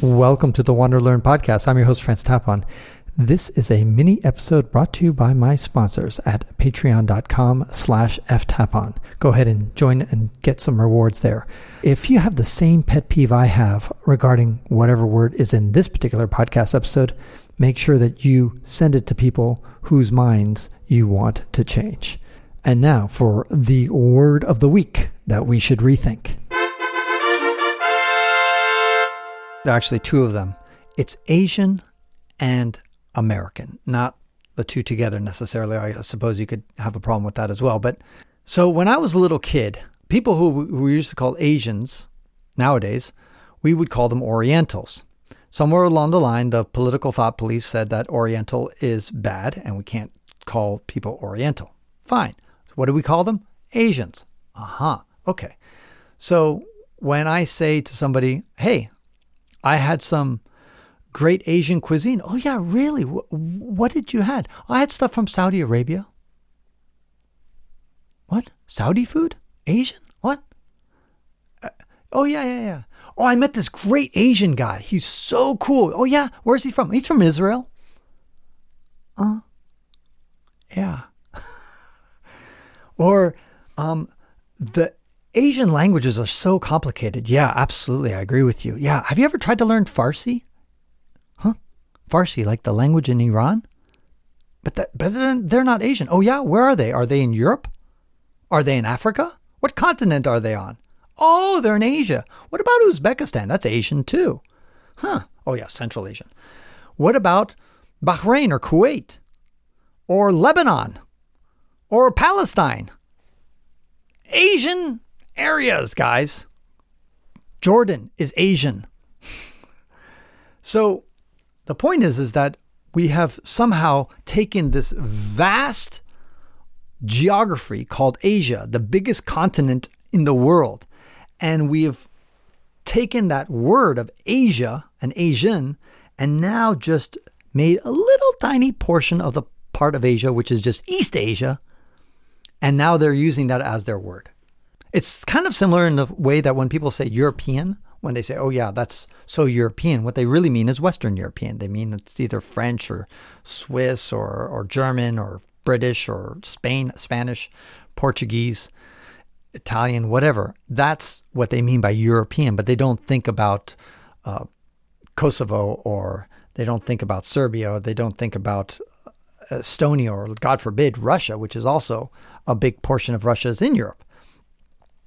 Welcome to the WanderLearn podcast. I'm your host, Tapon. This is a mini episode brought to you by my sponsors at patreon.com/ftapon. Go ahead and join and get some rewards there. If you have the same pet peeve I have regarding whatever word is in this particular podcast episode, make sure that you send it to people whose minds you want to change. And now for the word of the week that we should rethink. Actually, two of them. It's Asian and American, not the two together necessarily. I suppose you could have a problem with that as well. But so when I was a little kid, people who we used to call Asians nowadays, we would call them Orientals. Somewhere along the line, the political thought police said that Oriental is bad and we can't call people Oriental. Fine. So what do we call them? Asians. Okay. So when I say to somebody, hey, I had some great Asian cuisine. Oh, yeah, really? What did you had? I had stuff from Saudi Arabia. What? Saudi food? Asian? What? Oh, yeah. Oh, I met this great Asian guy. He's so cool. Oh, yeah. Where's he from? He's from Israel. Yeah. Or the Asian languages are so complicated. Yeah, absolutely. I agree with you. Yeah. Have you ever tried to learn Farsi? Farsi, like the language in Iran? But they're not Asian. Oh, yeah. Where are they? Are they in Europe? Are they in Africa? What continent are they on? Oh, they're in Asia. What about Uzbekistan? That's Asian too. Oh, yeah. Central Asian. What about Bahrain or Kuwait? Or Lebanon? Or Palestine? Asian areas, guys. Jordan is Asian. So the point is that we have somehow taken this vast geography called Asia, the biggest continent in the world, and we have taken that word of Asia, an Asian, and now just made a little tiny portion of the part of Asia, which is just East Asia, and now they're using that as their word. It's kind of similar in the way that when people say European, when they say, oh, yeah, that's so European, what they really mean is Western European. They mean it's either French or Swiss or German or British or Spanish, Portuguese, Italian, whatever. That's what they mean by European, but they don't think about Kosovo, or they don't think about Serbia, or they don't think about Estonia, or God forbid, Russia, which is also a big portion of Russia is in Europe.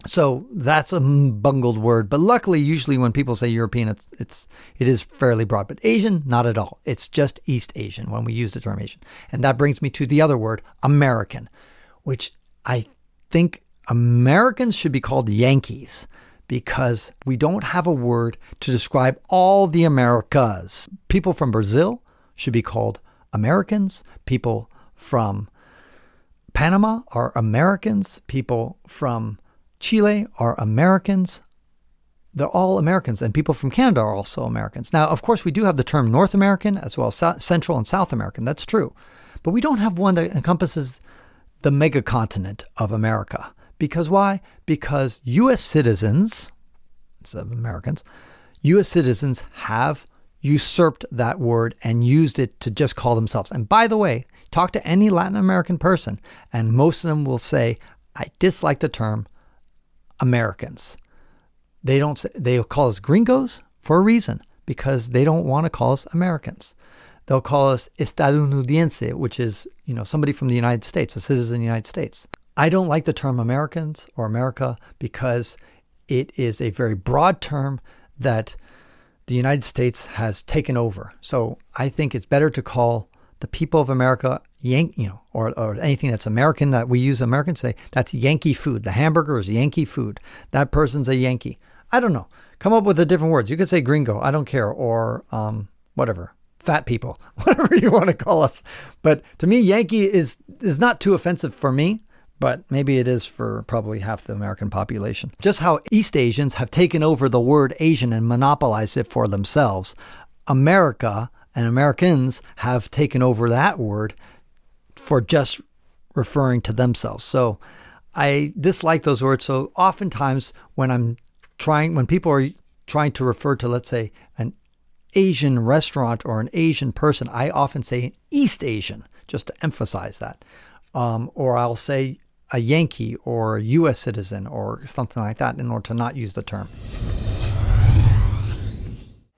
So that's a bungled word, but luckily, usually when people say European, it is fairly broad. But Asian, not at all. It's just East Asian when we use the term Asian, and that brings me to the other word, American, which I think Americans should be called Yankees because we don't have a word to describe all the Americas. People from Brazil should be called Americans. People from Panama are Americans. People from Chile are Americans. They're all Americans, and people from Canada are also Americans. Now, of course, we do have the term North American as well as Central and South American. That's true. But we don't have one that encompasses the megacontinent of America. Because why? Because U.S. citizens, instead of Americans, U.S. citizens have usurped that word and used it to just call themselves. And by the way, talk to any Latin American person, and most of them will say, I dislike the term Americans. They'll call us gringos for a reason, because they don't want to call us Americans. They'll call us estadounidense, which is, somebody from the United States, a citizen of the United States. I don't like the term Americans or America because it is a very broad term that the United States has taken over. So I think it's better to call the people of America or anything that's American that we use Americans say, that's Yankee food. The hamburger is Yankee food. That person's a Yankee. I don't know. Come up with the different words. You could say gringo. I don't care. Or whatever. Fat people. Whatever you want to call us. But to me, Yankee is not too offensive for me. But maybe it is for probably half the American population. Just how East Asians have taken over the word Asian and monopolized it for themselves. America and Americans have taken over that word for just referring to themselves. So I dislike those words. So oftentimes when people are trying to refer to, let's say, an Asian restaurant or an Asian person, I often say East Asian, just to emphasize that. Or I'll say a Yankee or a U.S. citizen or something like that in order to not use the term.